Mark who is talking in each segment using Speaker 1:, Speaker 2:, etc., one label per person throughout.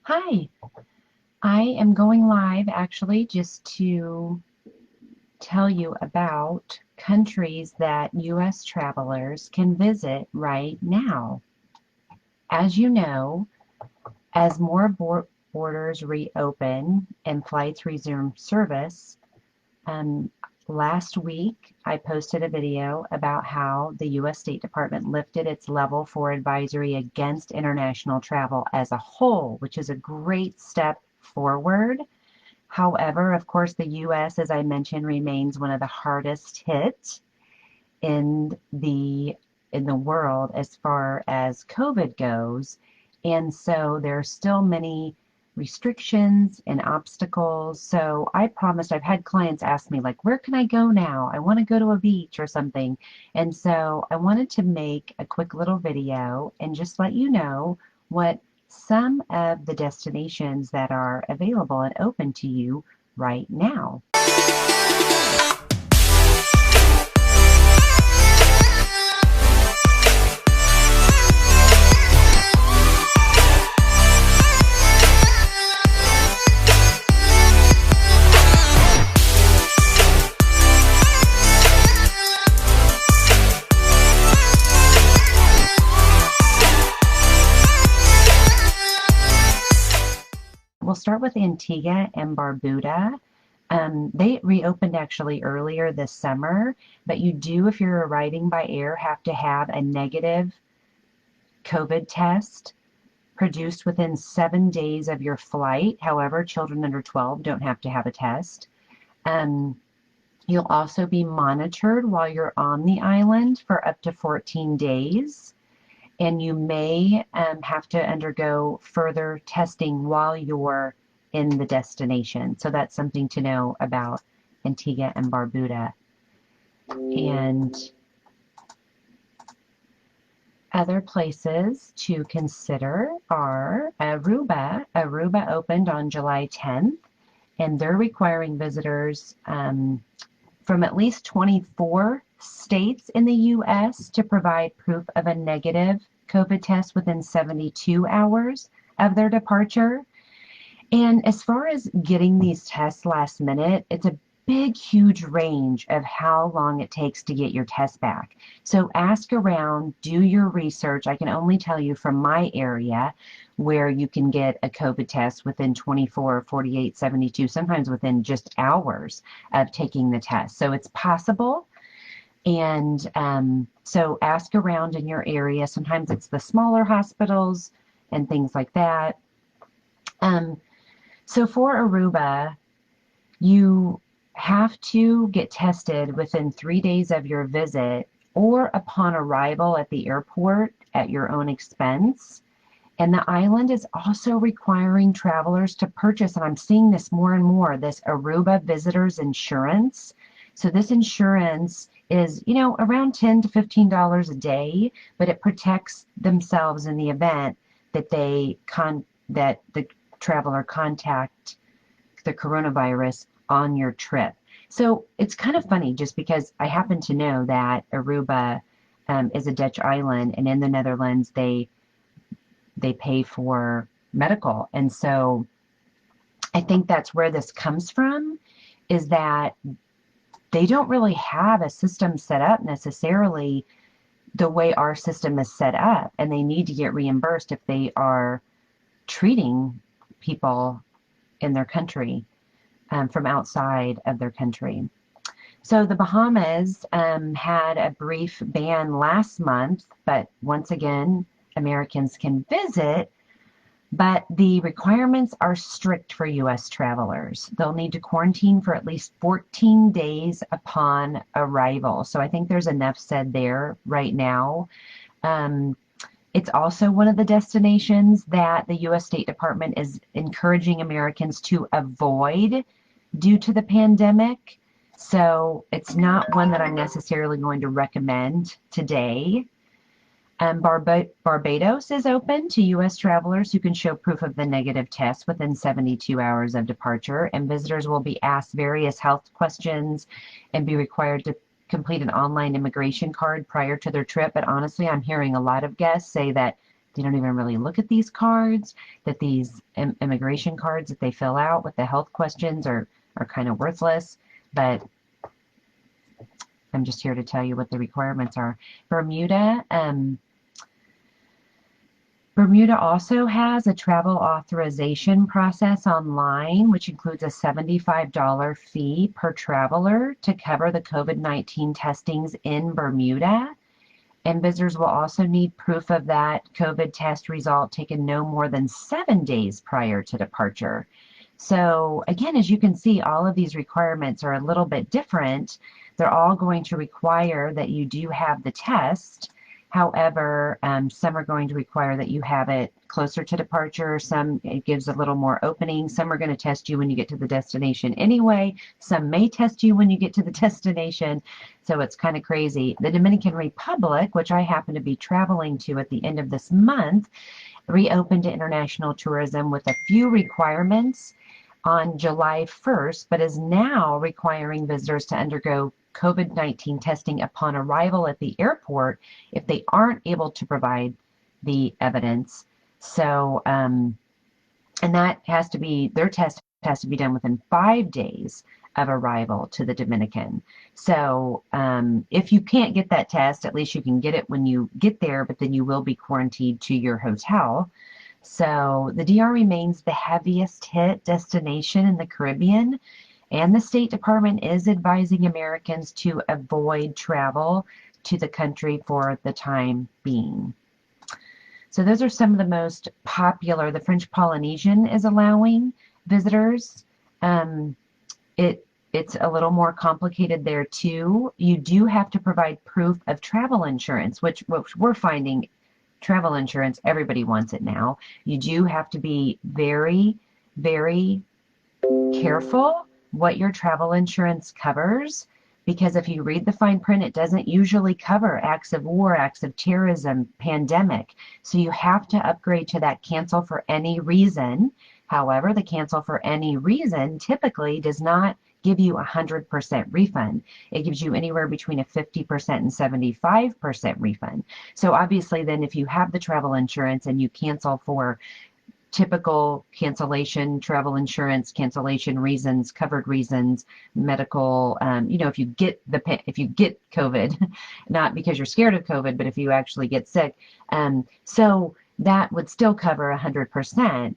Speaker 1: Hi, I am going live actually just to tell you about countries that U.S. travelers can visit right now. As you know, as more borders reopen and flights resume service, um, last week I posted a video about how the U.S. State Department lifted its level 4 advisory against international travel as a whole, which is a great step forward. However, of course, the U.S., as I mentioned, remains one of the hardest hit in the world as far as COVID goes. And so there are still many restrictions and obstacles. So I promised, I've had clients ask me, like, where can I go now? I want to go to a beach or something. And so I wanted to make a quick little video and just let you know what some of the destinations that are available and open to you right now. We'll start with Antigua and Barbuda. They reopened actually earlier this summer, but you do, if you're arriving by air, have to have a negative COVID test produced within 7 days of your flight. However, children under 12 don't have to have a test. You'll also be monitored while you're on the island for up to 14 days. And you may have to undergo further testing while you're in the destination. So that's something to know about Antigua and Barbuda. And other places to consider are Aruba. Aruba opened on July 10th, and they're requiring visitors from at least 24 states in the U.S. to provide proof of a negative COVID test within 72 hours of their departure. And as far as getting these tests last minute, it's a big, huge range of how long it takes to get your test back. So ask around, do your research. I can only tell you from my area where you can get a COVID test within 24, 48, 72, sometimes within just hours of taking the test. So it's possible. And so ask around in your area. Sometimes it's the smaller hospitals and things like that. So for Aruba, you have to get tested within 3 days of your visit or upon arrival at the airport at your own expense. And the island is also requiring travelers to purchase, and I'm seeing this more and more, this Aruba Visitors Insurance. So this insurance is, around $10 to $15 a day, but it protects themselves in the event that that the traveler contact the coronavirus on your trip. So it's kind of funny just because I happen to know that Aruba is a Dutch island, and in the Netherlands they pay for medical. And so I think that's where this comes from, is that they don't really have a system set up necessarily the way our system is set up, and they need to get reimbursed if they are treating people in their country from outside of their country. So the Bahamas had a brief ban last month, but once again, Americans can visit, but the requirements are strict for U.S. travelers. They'll need to quarantine for at least 14 days upon arrival. So I think there's enough said there right now. It's also one of the destinations that the U.S. State Department is encouraging Americans to avoid due to the pandemic. So it's not one that I'm necessarily going to recommend today. Barbados is open to U.S. travelers who can show proof of the negative test within 72 hours of departure, and visitors will be asked various health questions and be required to complete an online immigration card prior to their trip. But honestly, I'm hearing a lot of guests say that They don't even really look at these cards, that these immigration cards that they fill out with the health questions are kind of worthless. But I'm just here to tell you what the requirements are. Bermuda also has a travel authorization process online, which includes a $75 fee per traveler to cover the COVID-19 testings in Bermuda. And visitors will also need proof of that COVID test result taken no more than 7 days prior to departure. So again, as you can see, all of these requirements are a little bit different. They're all going to require that you do have the test. However, some are going to require that you have it closer to departure. Some, it gives a little more opening. Some are going to test you when you get to the destination anyway. Some may test you when you get to the destination. So it's kind of crazy. The Dominican Republic, which I happen to be traveling to at the end of this month, reopened to international tourism with a few requirements on July 1st, but is now requiring visitors to undergo COVID-19 testing upon arrival at the airport if they aren't able to provide the evidence. So, and that has to be, their test has to be done within 5 days of arrival to the Dominican. So if you can't get that test, at least you can get it when you get there, but then you will be quarantined to your hotel. So the DR remains the heaviest hit destination in the Caribbean, and the State Department is advising Americans to avoid travel to the country for the time being. So those are some of the most popular. The French Polynesian is allowing visitors. It's a little more complicated there too. You do have to provide proof of travel insurance, which we're finding travel insurance, everybody wants it now. You do have to be very, very careful what your travel insurance covers, because if you read the fine print, it doesn't usually cover acts of war, acts of terrorism, pandemic. So you have to upgrade to that cancel for any reason. However, the cancel for any reason typically does not give you 100% refund. It gives you anywhere between a 50% and 75% refund. So obviously then if you have the travel insurance and you cancel for typical cancellation, travel insurance, cancellation reasons, covered reasons, medical, if you get COVID, not because you're scared of COVID, but if you actually get sick, so that would still cover 100%.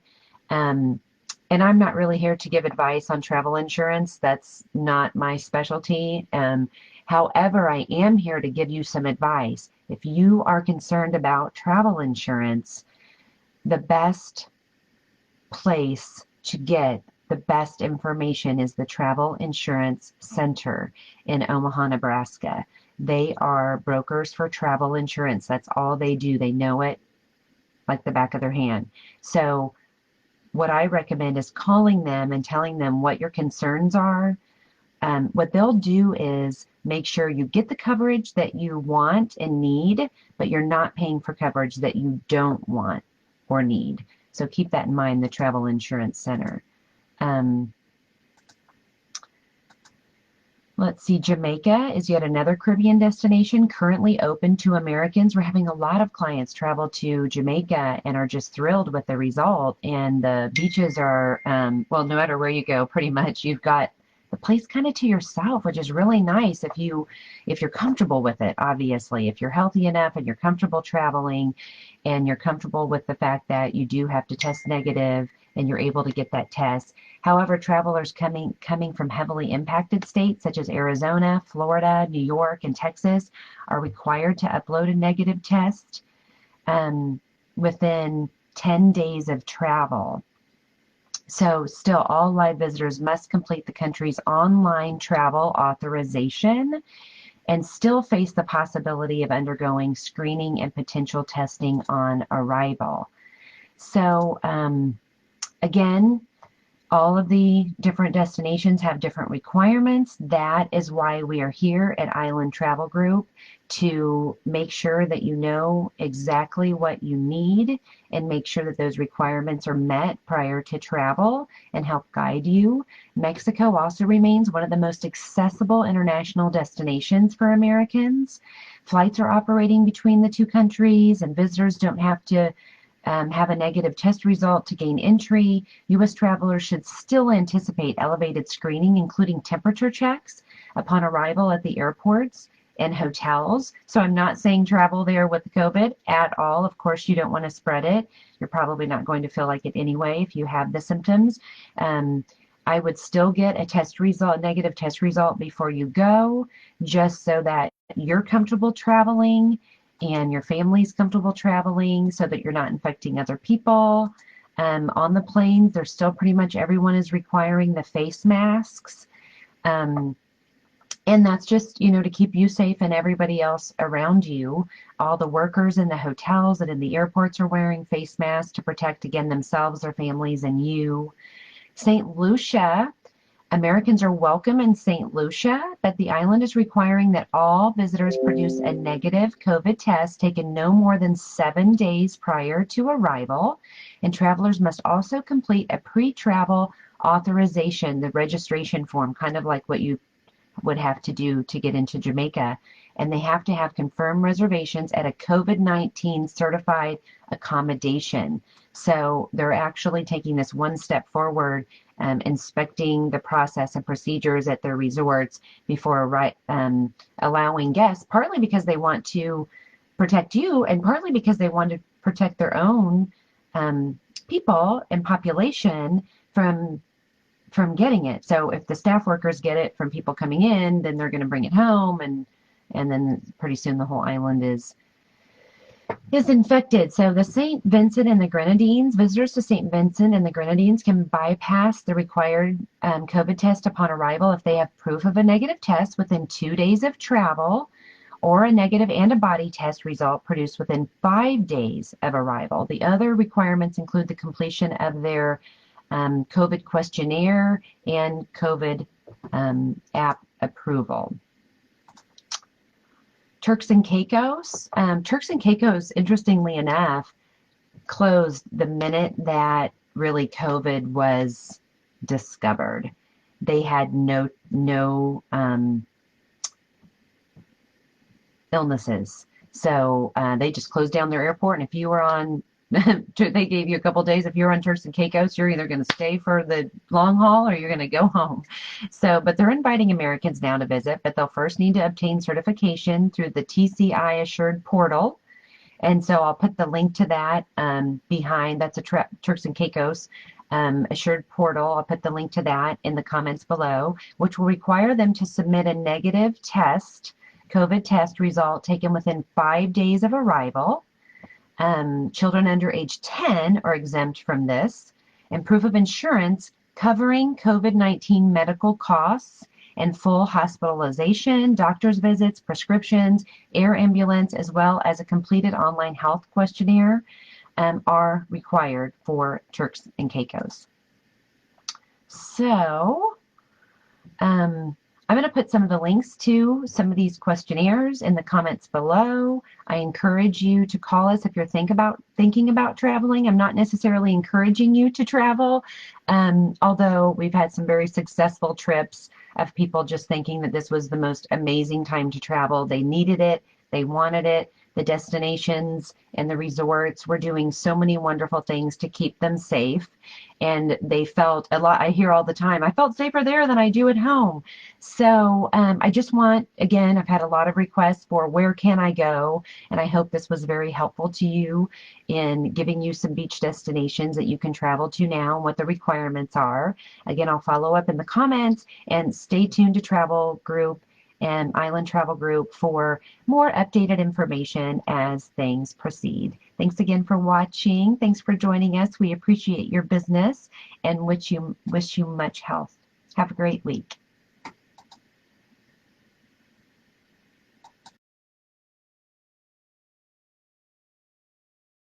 Speaker 1: And I'm not really here to give advice on travel insurance. That's not my specialty. However, I am here to give you some advice. If you are concerned about travel insurance, the best place to get the best information is the Travel Insurance Center in Omaha, Nebraska. They are brokers for travel insurance. That's all they do. They know it like the back of their hand. So what I recommend is calling them and telling them what your concerns are. What they'll do is make sure you get the coverage that you want and need, but you're not paying for coverage that you don't want or need. So keep that in mind, the Travel Insurance Center. Let's see, Jamaica is yet another Caribbean destination currently open to Americans. We're having a lot of clients travel to Jamaica and are just thrilled with the result. And the beaches are, well, no matter where you go, pretty much you've got the place kind of to yourself, which is really nice if you're comfortable with it, obviously. If you're healthy enough and you're comfortable traveling and you're comfortable with the fact that you do have to test negative and you're able to get that test. However, travelers coming from heavily impacted states such as Arizona, Florida, New York, and Texas are required to upload a negative test within 10 days of travel. So still, all live visitors must complete the country's online travel authorization and still face the possibility of undergoing screening and potential testing on arrival. So again, All of the different destinations have different requirements. That is why we are here at Island Travel Group, to make sure that you know exactly what you need and make sure that those requirements are met prior to travel and help guide you. Mexico also remains one of the most accessible international destinations for Americans. Flights are operating between the two countries, and visitors don't have to have a negative test result to gain entry. U.S. travelers should still anticipate elevated screening, including temperature checks upon arrival at the airports and hotels. So I'm not saying travel there with COVID at all. Of course, you don't want to spread it. You're probably not going to feel like it anyway if you have the symptoms. I would still get a test result, a negative test result before you go, just so that you're comfortable traveling and your family's comfortable traveling, so that you're not infecting other people. On the planes, there's still pretty much everyone is requiring the face masks. And that's just, to keep you safe and everybody else around you. All the workers in the hotels and in the airports are wearing face masks to protect, again, themselves, their families, and you. St. Lucia, Americans are welcome in St. Lucia, but the island is requiring that all visitors produce a negative COVID test taken no more than 7 days prior to arrival, and travelers must also complete a pre-travel authorization, the registration form, kind of like what you would have to do to get into Jamaica, and they have to have confirmed reservations at a COVID-19 certified accommodation. So they're actually taking this one step forward, inspecting the process and procedures at their resorts before allowing guests, partly because they want to protect you and partly because they want to protect their own people and population from getting it. So if the staff workers get it from people coming in, then they're going to bring it home, and then pretty soon the whole island is infected. So the St. Vincent and the Grenadines, visitors to St. Vincent and the Grenadines can bypass the required COVID test upon arrival if they have proof of a negative test within 2 days of travel, or a negative antibody test result produced within 5 days of arrival. The other requirements include the completion of their COVID questionnaire and COVID app approval. Turks and Caicos. Turks and Caicos, interestingly enough, closed the minute that really COVID was discovered. They had no illnesses. So they just closed down their airport, and if you were on they gave you a couple days. If you're on Turks and Caicos, you're either going to stay for the long haul or you're going to go home. So, but they're inviting Americans now to visit, but they'll first need to obtain certification through the TCI Assured portal. And so I'll put the link to that behind. That's a Turks and Caicos Assured portal. I'll put the link to that in the comments below, which will require them to submit a negative test, COVID test result taken within 5 days of arrival. Children under age 10 are exempt from this, and proof of insurance covering COVID-19 medical costs and full hospitalization, doctor's visits, prescriptions, air ambulance, as well as a completed online health questionnaire are required for Turks and Caicos. So, I'm going to put some of the links to some of these questionnaires in the comments below. I encourage you to call us if you're thinking about traveling. I'm not necessarily encouraging you to travel, although we've had some very successful trips of people just thinking that this was the most amazing time to travel. They needed it. They wanted it. The destinations and the resorts were doing so many wonderful things to keep them safe. And they felt a lot, I hear all the time, I felt safer there than I do at home. So I just want, again, I've had a lot of requests for where can I go? And I hope this was very helpful to you in giving you some beach destinations that you can travel to now and what the requirements are. Again, I'll follow up in the comments, and stay tuned to Travel Group and Island Travel Group for more updated information as things proceed. Thanks again for watching. Thanks for joining us. We appreciate your business and wish you much health. Have a great week.